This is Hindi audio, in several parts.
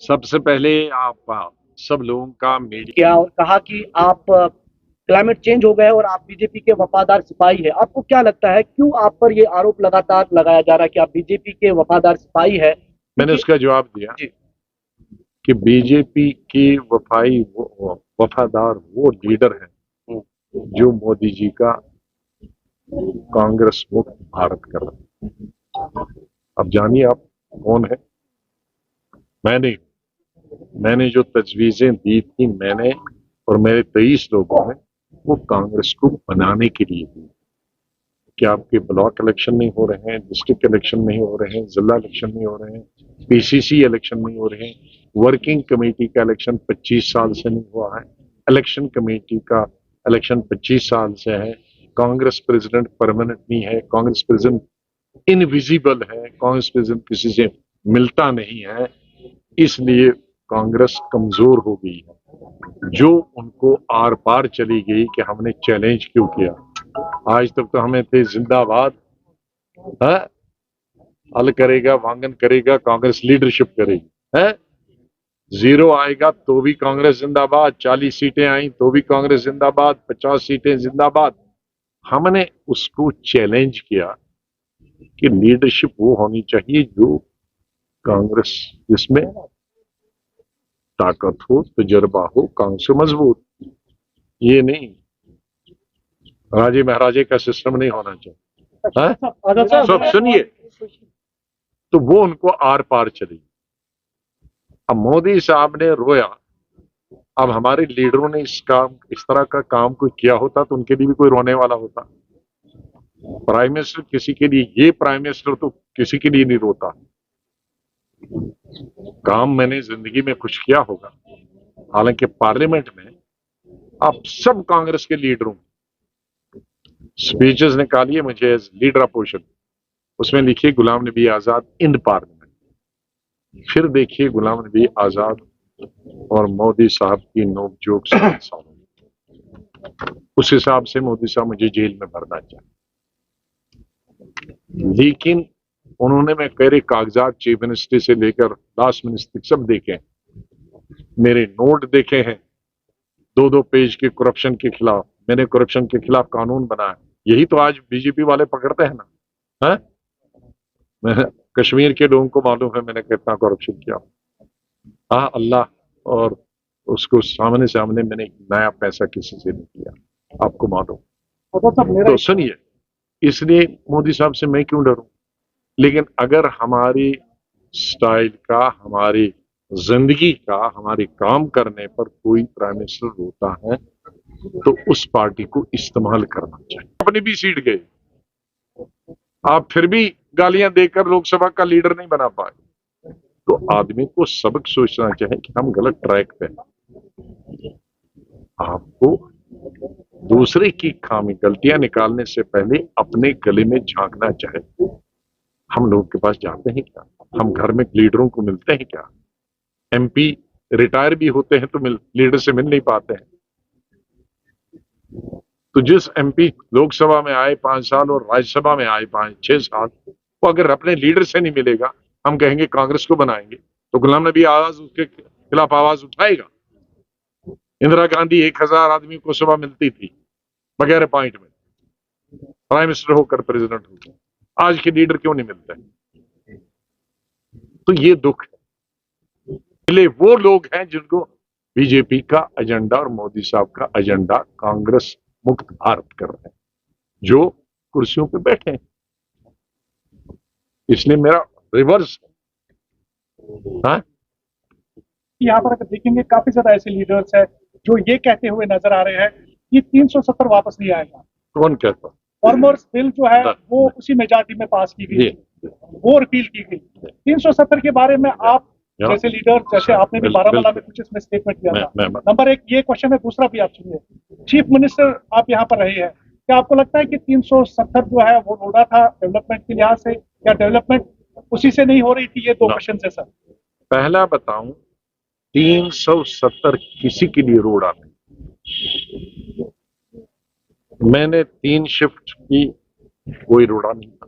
सबसे पहले आप सब लोगों का मीडिया किया और कहा कि आप क्लाइमेट चेंज हो गए और आप बीजेपी के वफादार सिपाही है। आपको क्या लगता है क्यों आप पर ये आरोप लगातार लगाया जा रहा है कि आप बीजेपी के वफादार सिपाही है? मैंने उसका जवाब दिया जी। कि बीजेपी की वफादार वो लीडर है जो मोदी जी का कांग्रेस मुक्त भारत कर रहे हैं। अब जानिए आप कौन है। मैंने जो तजवीजें दी थी मैंने और मेरे 23 लोगों ने वो कांग्रेस को बनाने के लिए दी कि आपके ब्लॉक इलेक्शन नहीं हो रहे हैं, डिस्ट्रिक्ट इलेक्शन नहीं हो रहे हैं, जिला इलेक्शन नहीं हो रहे हैं, पीसीसी इलेक्शन नहीं हो रहे हैं, वर्किंग कमेटी का इलेक्शन 25 साल से नहीं हुआ है, इलेक्शन कमेटी का इलेक्शन 25 साल से है, कांग्रेस प्रेसिडेंट परमानेंट नहीं है, कांग्रेस प्रेसिडेंट इनविजिबल है, कांग्रेस प्रेसिडेंट किसी से मिलता नहीं है, इसलिए कांग्रेस कमजोर हो गई है। जो उनको आर पार चली गई कि हमने चैलेंज क्यों किया। आज तक तो हमें थे जिंदाबाद, हल करेगा वांगन करेगा कांग्रेस लीडरशिप करेगी है। जीरो आएगा तो भी कांग्रेस जिंदाबाद, 40 सीटें आई तो भी कांग्रेस जिंदाबाद, 50 सीटें जिंदाबाद। हमने उसको चैलेंज किया कि लीडरशिप वो होनी चाहिए जो कांग्रेस जिसमें ताकत हो, तजर्बा हो, कांग्रेस मजबूत। ये नहीं राजे महाराजे का सिस्टम नहीं होना चाहिए। सब सुनिए, तो वो उनको आर पार चली। अब मोदी साहब ने रोया। अब हमारे लीडरों ने इस तरह का काम कोई किया होता तो उनके लिए भी कोई रोने वाला होता। प्राइम मिनिस्टर किसी के लिए, ये प्राइम मिनिस्टर तो किसी के लिए नहीं रोता। काम मैंने जिंदगी में कुछ किया होगा। हालांकि पार्लियामेंट में आप सब कांग्रेस के लीडरों स्पीचेस निकालिए मुझे एज लीडर अपोजिशन, उसमें लिखिए गुलाम नबी आजाद इन पार्लियामेंट, फिर देखिए गुलाम नबी आजाद और मोदी साहब की नोकझोंक उस हिसाब से मोदी साहब मुझे जेल में भरना चाहिए। लेकिन उन्होंने मैं कह कागजात चीफ मिनिस्ट्री से लेकर लास्ट मिनिस्ट्री सब देखे, मेरे नोट देखे हैं 2-2 पेज के करप्शन के खिलाफ। मैंने करप्शन के खिलाफ कानून बनाया। यही तो आज बीजेपी वाले पकड़ते हैं ना है? कश्मीर के लोगों को मालूम है मैंने कितना करप्शन किया। हाँ अल्लाह और उसको सामने सामने मैंने नया पैसा किसी से नहीं किया, आपको मालूम। तो सुनिए, इसलिए मोदी साहब से मैं क्यों डरूं। लेकिन अगर हमारी स्टाइल का, हमारी जिंदगी का, हमारे काम करने पर कोई प्राइम मिनिस्टर रोता है तो उस पार्टी को इस्तेमाल करना चाहिए। अपनी भी सीट गए, आप फिर भी गालियां देकर लोकसभा का लीडर नहीं बना पाए, तो आदमी को सबक सोचना चाहिए कि हम गलत ट्रैक पे हैं। आपको दूसरे की खामी गलतियां निकालने से पहले अपने गले में झांकना चाहिए। हम लोगों के पास जाते हैं क्या? हम घर में लीडरों को मिलते हैं क्या? एमपी रिटायर भी होते हैं तो लीडर से मिल नहीं पाते हैं। तो जिस एमपी लोकसभा में आए 5 साल और राज्यसभा में आए 5-6 साल, वो अगर अपने लीडर से नहीं मिलेगा, हम कहेंगे कांग्रेस को बनाएंगे, तो गुलाम नबी आजाद उसके खिलाफ आवाज उठाएगा। इंदिरा गांधी 1000 आदमी को सुबह मिलती थी बगैर पॉइंट में, प्राइम मिनिस्टर होकर, प्रेसिडेंट होकर। आज के लीडर क्यों नहीं मिलते? तो ये दुख है। पहले वो लोग हैं जिनको बीजेपी का एजेंडा और मोदी साहब का एजेंडा कांग्रेस मुक्त भारत कर रहे हैं, जो कुर्सियों पे बैठे हैं। इसलिए मेरा रिवर्स है। यहाँ पर अगर देखेंगे काफी ज्यादा ऐसे लीडर्स हैं जो ये कहते हुए नजर आ रहे हैं कि 370 वापस नहीं आएगा। कौन कहता? फार्मर्स बिल जो है वो उसी मेजॉरिटी में पास की गई, वो रिपील की गई। 370 के बारे में आप जैसे लीडर, जैसे आपने भी बारामूला में कुछ इसमें स्टेटमेंट किया था। नंबर एक ये क्वेश्चन है। दूसरा भी आप सुनिए, चीफ मिनिस्टर आप यहाँ पर रहे हैं, क्या आपको लगता है कि 370 जो है वो रोड़ा था डेवलपमेंट के लिहाज से, या डेवलपमेंट उसी से नहीं हो रही थी? ये 2 क्वेश्चन है सर। पहला बताऊं, 370 किसी के लिए रोड़ा नहीं। मैंने 3 शिफ्ट की, कोई रोड़ा नहीं था।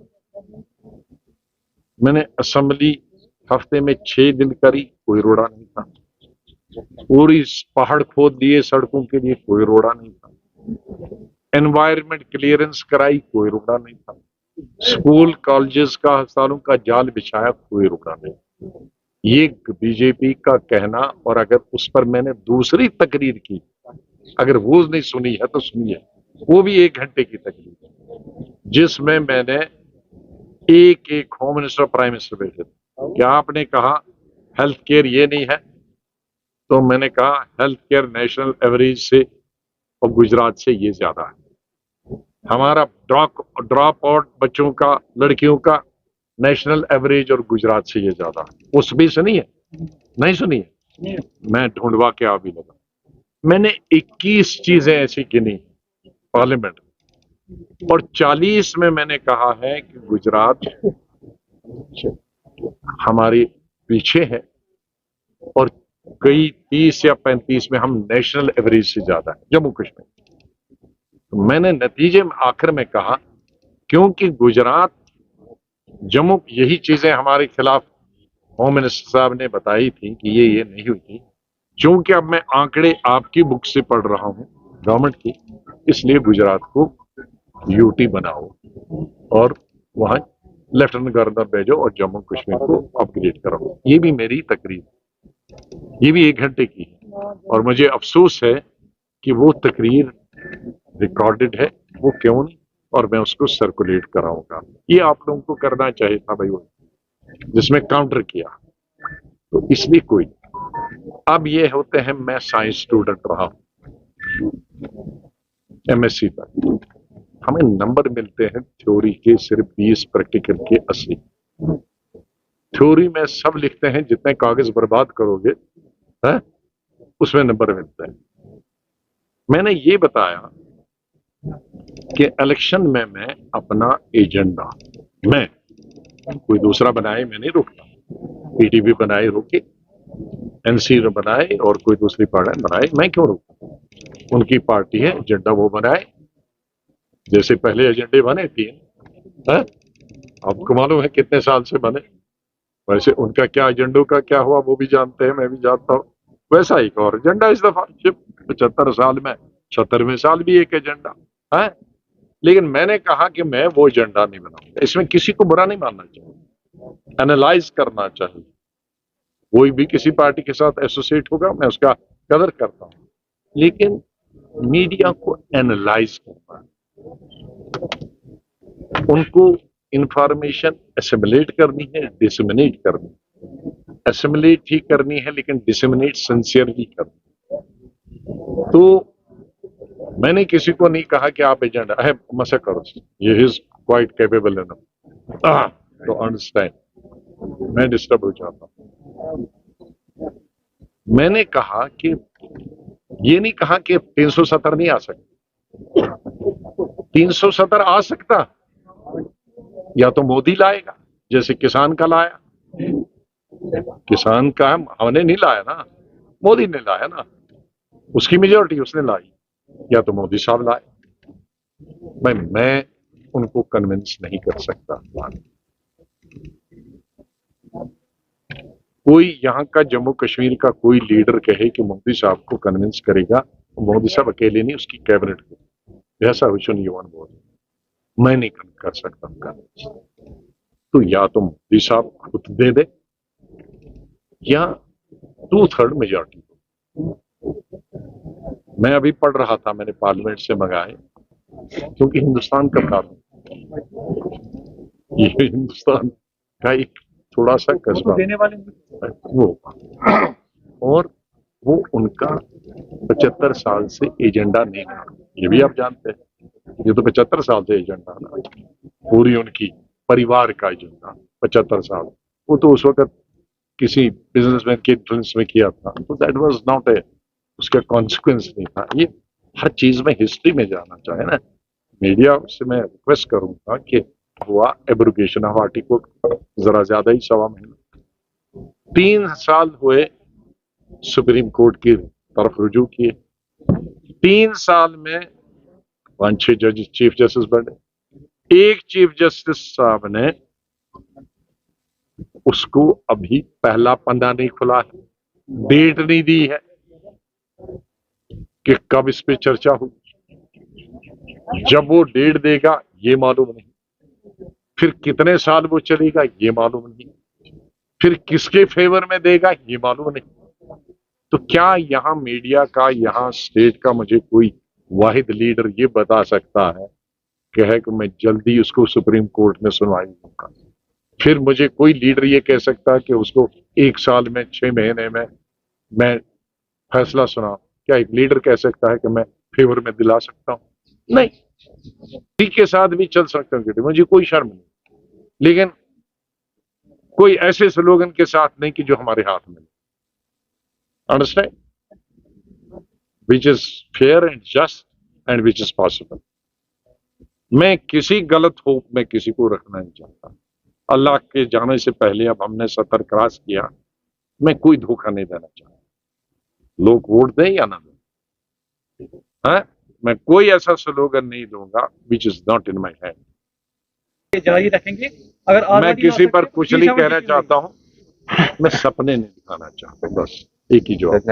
मैंने असेंबली हफ्ते में 6 दिन करी, कोई रोड़ा नहीं था। पूरी पहाड़ खोद दिए सड़कों के लिए, कोई रोड़ा नहीं था। एनवायरमेंट क्लियरेंस कराई, कोई रोड़ा नहीं था। स्कूल कॉलेजेस का अस्पतालों का जाल बिछाया, कोई रोड़ा नहीं। ये बीजेपी का कहना, और अगर उस पर मैंने दूसरी तकरीर की, अगर वो नहीं सुनी है तो सुनिए, वो भी 1 घंटे की तकरीर है, जिसमें मैंने एक एक होम मिनिस्टर, प्राइम मिनिस्टर बैठे थे। क्या आपने कहा हेल्थ केयर ये नहीं है, तो मैंने कहा हेल्थ केयर नेशनल एवरेज से और गुजरात से ये ज्यादा है। हमारा ड्रॉप आउट बच्चों का, लड़कियों का नेशनल एवरेज और गुजरात से ये ज्यादा है। उस भी सुनी है? नहीं सुनी है? मैं ढूंढवा के आ भी लगा। मैंने 21 चीजें ऐसी गिनी पार्लियामेंट, और 40 में मैंने कहा है कि गुजरात हमारे पीछे है, और कई 30 या 35 में हम नेशनल एवरेज से ज्यादा है जम्मू कश्मीर। तो मैंने नतीजे में आखिर में कहा, क्योंकि गुजरात जम्मू यही चीजें हमारे खिलाफ होम मिनिस्टर साहब ने बताई थी कि ये नहीं हुई थी। चूंकि अब मैं आंकड़े आपकी बुक से पढ़ रहा हूं गवर्नमेंट की, इसलिए गुजरात को यूटी बनाओ और वहां लेफ्टिनेंट गवर्नर भेजो और जम्मू कश्मीर को अपग्रेड करो। ये भी मेरी तकरीर, ये भी 1 घंटे की है, और मुझे अफसोस है कि वो तकरीर रिकॉर्डेड है, वो क्यों नहीं, और मैं उसको सर्कुलेट कराऊंगा। ये आप लोगों को करना चाहिए था भाई, वो जिसमें काउंटर किया, तो इसलिए कोई। अब ये होते हैं, मैं साइंस स्टूडेंट रहा हूं एमएससी तक, हमें नंबर मिलते हैं थ्योरी के सिर्फ 20, प्रैक्टिकल के 80। थ्योरी में सब लिखते हैं, जितने कागज बर्बाद करोगे है उसमें नंबर मिलते हैं। मैंने ये बताया कि इलेक्शन में मैं अपना एजेंडा, मैं कोई दूसरा बनाए मैं नहीं रोकता, पीडीपी बनाए रोके, एनसी बनाए और कोई दूसरी पार्टी बनाए, मैं क्यों रोकूं? उनकी पार्टी है, एजेंडा वो बनाए, जैसे पहले एजेंडे बने 3 है, आपको मालूम है कितने साल से बने, वैसे उनका क्या एजेंडों का क्या हुआ वो भी जानते हैं, मैं भी जानता हूँ। वैसा एक और एजेंडा इस दफा 75 साल में 70वें साल भी एक एजेंडा है। लेकिन मैंने कहा कि मैं वो एजेंडा नहीं बनाऊंगा। इसमें किसी को बुरा नहीं मानना चाहिए, एनालाइज करना चाहिए। कोई भी किसी पार्टी के साथ एसोसिएट होगा, मैं उसका कदर करता हूं, लेकिन मीडिया को एनालाइज करना, उनको इंफॉर्मेशन एसिमुलेट करनी है, डिसमिनेट करनी है। एसिमुलेट ही करनी है, लेकिन डिसमिनेट सिंसियरली करनी है। तो मैंने किसी को नहीं कहा कि आप एजेंडा है मसा करो, ये इज क्वाइट कैपेबल इनफ तो अंडरस्टैंड, मैं डिस्टर्ब हो जाता हूं। मैंने कहा कि ये नहीं कहा कि 370 नहीं आ सकता, 370 आ सकता, या तो मोदी लाएगा जैसे किसान का लाया, किसान का हमने नहीं लाया ना, मोदी ने लाया ना, उसकी मेजोरिटी उसने लाई, या तो मोदी साहब लाए। मैं उनको कन्विंस नहीं कर सकता। कोई यहाँ का जम्मू कश्मीर का कोई लीडर कहे कि मोदी साहब को कन्विंस करेगा, मोदी साहब अकेले नहीं, उसकी कैबिनेट को, ऐसा हुसैन युवान बोल, मैं नहीं कर सकता कन्विंस। तो या तो मोदी साहब खुद दे दे, या 2/3 मेजॉरिटी। मैं अभी पढ़ रहा था, मैंने पार्लियामेंट से मंगाए, क्योंकि हिंदुस्तान का प्रारूप, ये हिंदुस्तान का एक थोड़ा सा कस्बा देने वाले वो, और वो उनका 75 साल से एजेंडा नहीं था, ये भी आप जानते हैं। ये तो 75 साल से एजेंडा ना, पूरी उनकी परिवार का एजेंडा 75 साल। वो तो उस वक्त किसी बिजनेसमैन के इन्फ्लुएंस में किया था, तो दैट वाज नॉट ए, उसका कॉन्सिक्वेंस नहीं था। ये हर चीज में हिस्ट्री में जाना चाहे ना, मीडिया से मैं रिक्वेस्ट करूंगा कि हुआ एब्रोगेशन ऑफ आर्टिकल, जरा ज्यादा ही 1.25 महीना, 3 साल हुए सुप्रीम कोर्ट की तरफ रुजू किए, 3 साल में 5-6 जज चीफ जस्टिस बने। एक चीफ जस्टिस साहब ने उसको अभी पहला पन्ना नहीं खुला है, डेट नहीं दी है कि कब इस पे चर्चा होगी। जब वो डेट देगा ये मालूम नहीं, फिर कितने साल वो चलेगा ये मालूम नहीं, फिर किसके फेवर में देगा ये मालूम नहीं। तो क्या यहाँ मीडिया का, यहाँ स्टेट का मुझे कोई वाहिद लीडर ये बता सकता है कि है कि मैं जल्दी उसको सुप्रीम कोर्ट में सुनवाई दूंगा? फिर मुझे कोई लीडर ये कह सकता है कि उसको 1 साल में 6 महीने में मैं फैसला सुना? क्या एक लीडर कह सकता है कि मैं फेवर में दिला सकता हूं? नहीं, ठीक के साथ भी चल सकता हूं, मुझे कोई शर्म नहीं, लेकिन कोई ऐसे स्लोगन के साथ नहीं कि जो हमारे हाथ में, understand, which is fair and just and which is possible. मैं किसी गलत होप में किसी को रखना नहीं चाहता। अल्लाह के जाने से पहले अब हमने 70 क्रॉस किया, मैं कोई धोखा नहीं देना चाहता। लोग वोट दें या ना दें, हाँ, मैं कोई ऐसा स्लोगन नहीं दूंगा which is not in my hand. ये जारी रखेंगे अगर मैं आज़ादी ना किसी हो पर सके, कुछ नहीं कहना चाहता हूं, मैं सपने नहीं दिखाना चाहता, बस एक ही जवाब।